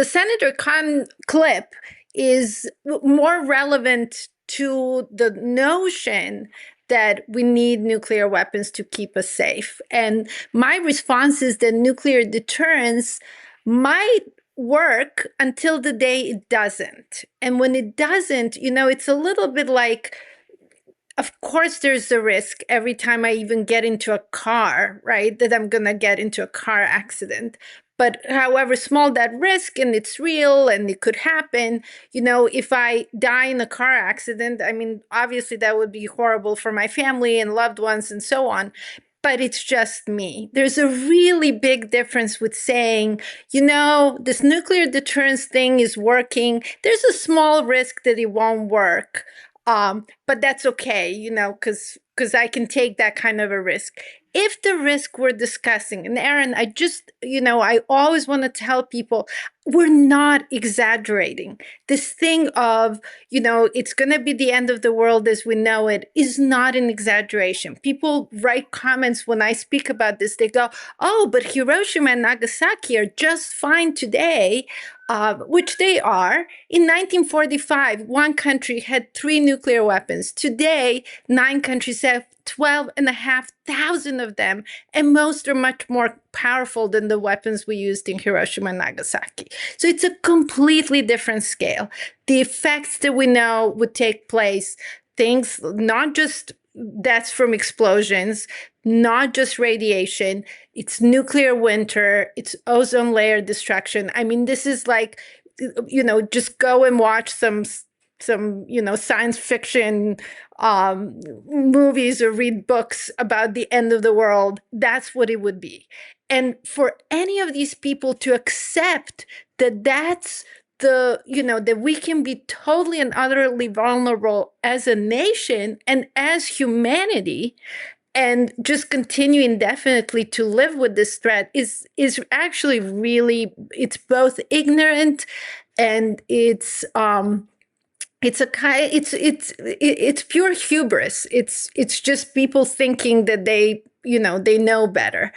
Senator Cotton clip is more relevant to the notion that we need nuclear weapons to keep us safe. And my response is that nuclear deterrence might work until the day it doesn't. And when it doesn't, it's a little bit like, of course, there's a risk every time I even get into a car, right, that I'm going to get into a car accident. But however small that risk, and it's real and it could happen, if I die in a car accident, I mean, obviously that would be horrible for my family and loved ones and so on. But it's just me. There's a really big difference with saying, this nuclear deterrence thing is working. There's a small risk that it won't work. But that's okay, because I can take that kind of a risk. If the risk we're discussing, and Aaron, I always want to tell people, we're not exaggerating. This thing of, it's going to be the end of the world as we know it is not an exaggeration. People write comments when I speak about this. They go, oh, but Hiroshima and Nagasaki are just fine today. Which they are. In 1945, one country had 3 nuclear weapons. Today, 9 countries have 12,500 of them, and most are much more powerful than the weapons we used in Hiroshima and Nagasaki. So it's a completely different scale. The effects that we know would take place, things not just deaths from explosions, not just radiation, it's nuclear winter, it's ozone layer destruction. I mean, this is like, just go and watch some science fiction movies or read books about the end of the world. That's what it would be. And for any of these people to accept that that's that we can be totally and utterly vulnerable as a nation and as humanity, and just continue indefinitely to live with this threat is actually really, it's both ignorant and it's pure hubris. It's just people thinking that they know better.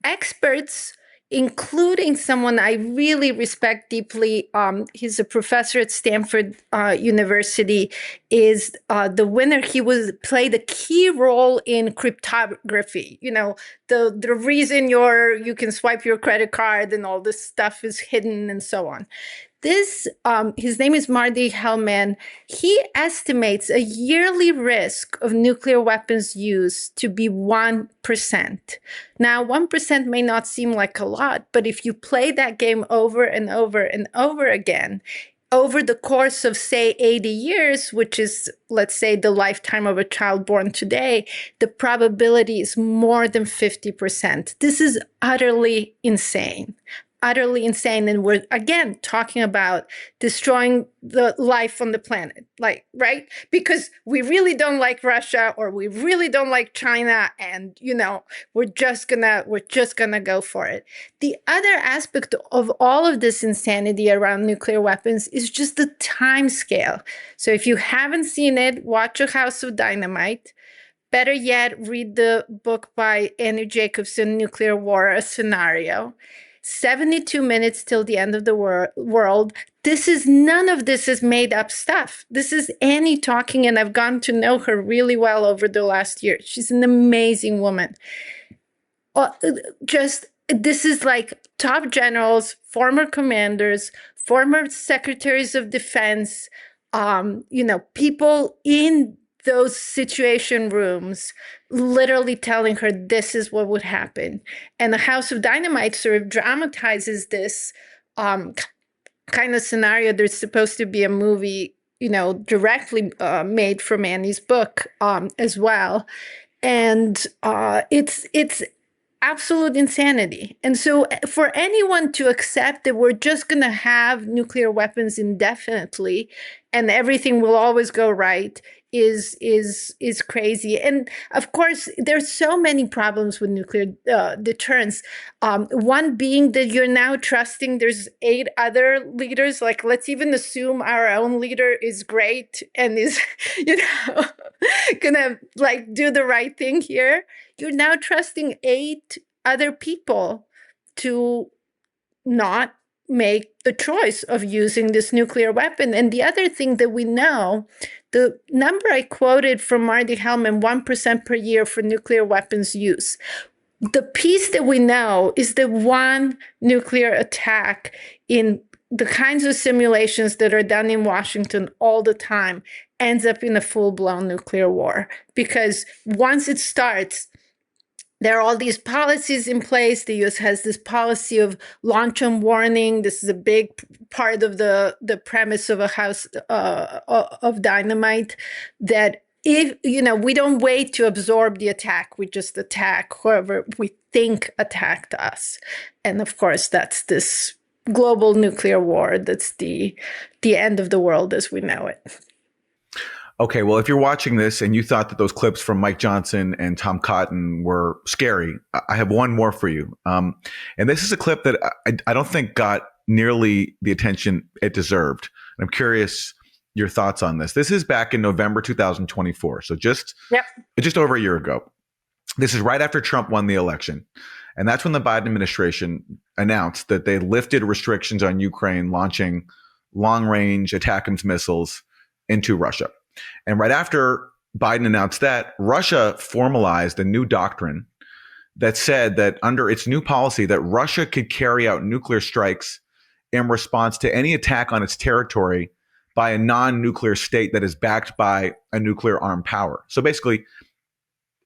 Experts, including someone I really respect deeply, he's a professor at Stanford University, is the winner. He played a key role in cryptography. The reason you can swipe your credit card and all this stuff is hidden and so on. His name is Marty Hellman. He estimates a yearly risk of nuclear weapons use to be 1%. Now, 1% may not seem like a lot, but if you play that game over and over and over again, over the course of, say, 80 years, which is, let's say, the lifetime of a child born today, the probability is more than 50%. This is utterly insane. Utterly insane. And we're, again, talking about destroying the life on the planet, like, right? Because we really don't like Russia, or we really don't like China, and, you know, we're just gonna go for it. The other aspect of all of this insanity around nuclear weapons is just the time scale. So if you haven't seen it, watch A House of Dynamite. Better yet, read the book by Annie Jacobson, Nuclear War, A Scenario. 72 minutes till the end of the world. None of this is made up stuff. This is Annie talking, and I've gotten to know her really well over the last year. She's an amazing woman. This is like top generals, former commanders, former secretaries of defense, people in those situation rooms literally telling her this is what would happen. And the House of Dynamite sort of dramatizes this kind of scenario. There's supposed to be a movie, directly made from Annie's book as well. And it's absolute insanity. And so for anyone to accept that we're just going to have nuclear weapons indefinitely and everything will always go right is crazy. And of course, there's so many problems with nuclear deterrence. One being that you're now trusting there's 8 other leaders. Like, let's even assume our own leader is great and is, gonna like do the right thing here. You're now trusting 8 other people to not make the choice of using this nuclear weapon. And the other thing that we know, the number I quoted from Marty Hellman, 1% per year for nuclear weapons use. The piece that we know is that one nuclear attack in the kinds of simulations that are done in Washington all the time ends up in a full-blown nuclear war. Because once it starts, there are all these policies in place. The U.S. has this policy of launch on warning. This is a big part of the premise of A House of Dynamite, that if, we don't wait to absorb the attack, we just attack whoever we think attacked us. And of course, that's this global nuclear war. That's the end of the world as we know it. Okay, well, if you're watching this and you thought that those clips from Mike Johnson and Tom Cotton were scary, I have one more for you. And this is a clip that I don't think got nearly the attention it deserved. And I'm curious your thoughts on this. This is back in November 2024, so just over a year ago. This is right after Trump won the election. And that's when the Biden administration announced that they lifted restrictions on Ukraine launching long-range ATACMS missiles into Russia. And right after Biden announced that, Russia formalized a new doctrine that said that under its new policy that Russia could carry out nuclear strikes in response to any attack on its territory by a non-nuclear state that is backed by a nuclear armed power. So basically,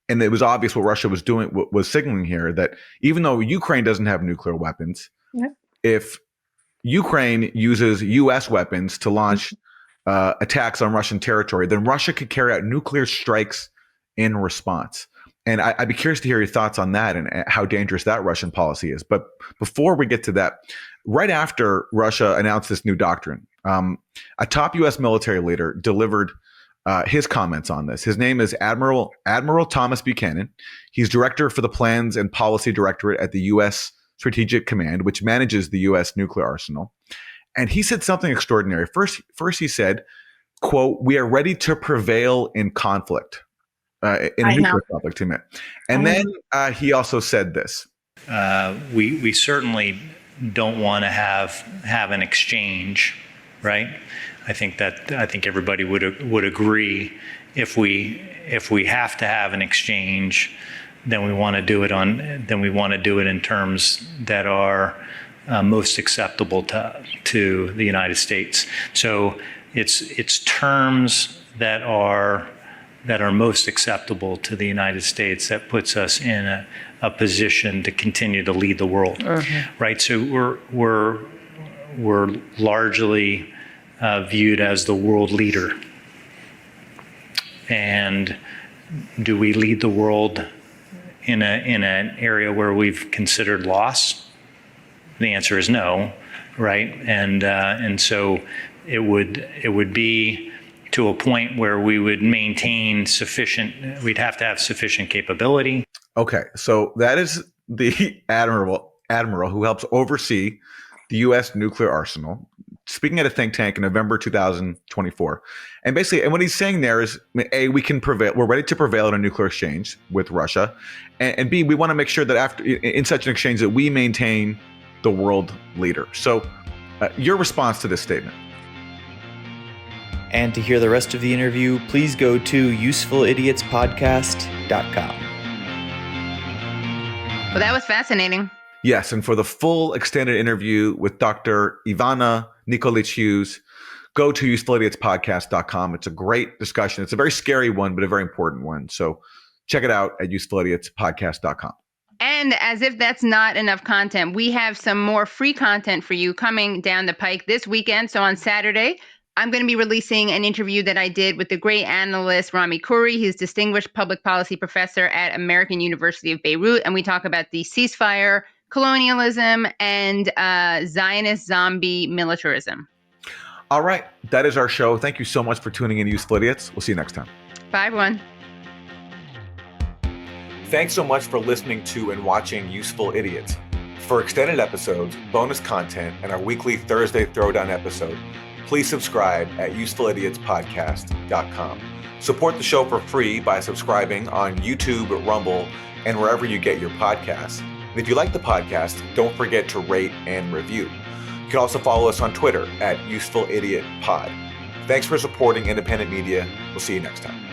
and it was obvious what Russia was doing, was signaling here, that even though Ukraine doesn't have nuclear weapons, if Ukraine uses U.S. weapons to launch attacks on Russian territory, then Russia could carry out nuclear strikes in response. And I'd be curious to hear your thoughts on that and how dangerous that Russian policy is. But before we get to that, right after Russia announced this new doctrine, a top U.S. military leader delivered his comments on this. His name is Admiral Thomas Buchanan. He's director for the Plans and Policy Directorate at the U.S. Strategic Command, which manages the U.S. nuclear arsenal. And he said something extraordinary. First he said, quote, "We are ready to prevail in conflict, in a nuclear conflict." He meant. And then he also said this. We certainly don't want to have an exchange, right? I think everybody would agree if we have to have an exchange, then we want to do it in terms that are most acceptable to the United States. So it's terms that are most acceptable to the United States that puts us in a position to continue to lead the world, right? So we're largely viewed as the world leader. And do we lead the world in an area where we've considered loss? The answer is no, right? And so it would be to a point where we would maintain sufficient. We'd have to have sufficient capability. Okay, so that is the admiral who helps oversee the U.S. nuclear arsenal, speaking at a think tank in November 2024. And basically, and what he's saying there is, A, we can prevail. We're ready to prevail in a nuclear exchange with Russia. And B, we want to make sure that after in such an exchange that we maintain the world leader. So your response to this statement? And to hear the rest of the interview, please go to usefulidiotspodcast.com. Well, that was fascinating. Yes, and for the full extended interview with Dr. Ivana Nikolić Hughes, go to usefulidiotspodcast.com. It's a great discussion. It's a very scary one, but a very important one. So check it out at usefulidiotspodcast.com. And as if that's not enough content, we have some more free content for you coming down the pike this weekend. So on Saturday, I'm going to be releasing an interview that I did with the great analyst Rami Khouri. He's distinguished public policy professor at American University of Beirut. And we talk about the ceasefire, colonialism, and Zionist zombie militarism. All right. That is our show. Thank you so much for tuning in, Useful Idiots. We'll see you next time. Bye, everyone. Thanks so much for listening to and watching Useful Idiots. For extended episodes, bonus content, and our weekly Thursday Throwdown episode, please subscribe at usefulidiotspodcast.com. Support the show for free by subscribing on YouTube, Rumble, and wherever you get your podcasts. And if you like the podcast, don't forget to rate and review. You can also follow us on Twitter at UsefulIdiotPod. Thanks for supporting independent media. We'll see you next time.